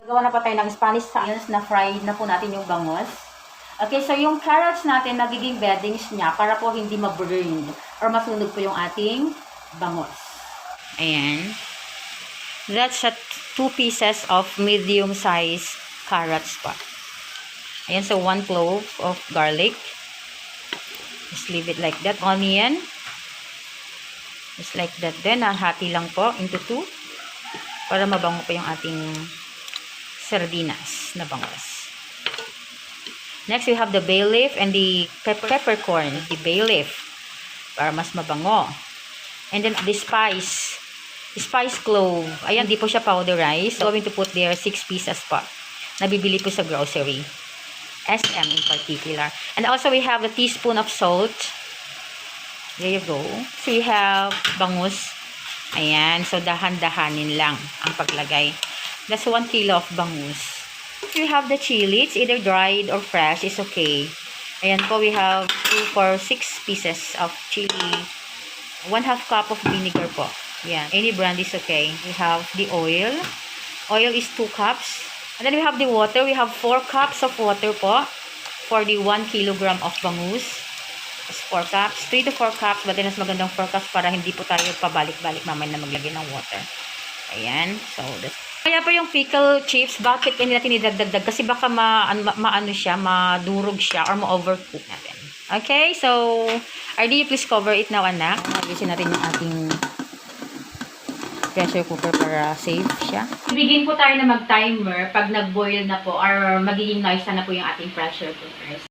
Gawa na pa tayo ng Spanish sardines na fried na po natin yung bangus. Okay, so yung carrots natin, nagiging beddings niya para po hindi ma-burn or masunog po yung ating bangus. Ayan. That's 2 pieces of medium size carrots pa. Ayan, so 1 clove of garlic. Just leave it like that. Onion. Just like that din. Hati lang po into 2 para mabango pa yung ating sardinas na bangus. Next, we have the bay leaf and the peppercorn, the bay leaf, para mas mabango. And then the spice clove. Ayan, di po siya powderized. So, going to put there 6 pieces pa. Nabibili po sa grocery. SM in particular. And also, we have a teaspoon of salt. There you go. So, we have bangus. Ayan. So, dahan-dahanin lang ang paglagay. That's 1 kilo of bangus. We have the chili. It's either dried or fresh. It's okay. Ayan po, we have 2 for 6 pieces of chili. 1/2 cup of vinegar po. Yeah, any brand is okay. We have the oil. Oil is 2 cups. And then we have the water. We have 4 cups of water po for the 1 kilogram of bangus. It's 4 cups. 3 to 4 cups. But then, mas magandang 4 cups para hindi po tayo pabalik-balik mamaya na maglagay ng water. Ayan. So, that's... Kaya po yung pickle chips, bakit hindi natin idagdag? Kasi baka maano siya, madurog siya, or ma-overcook natin. Okay, so, RD, please cover it now, anak. Nagisin natin yung ating pressure cooker para safe siya. Begin po tayo na mag-timer pag nag-boil na po, or magiging noise na po yung ating pressure cooker.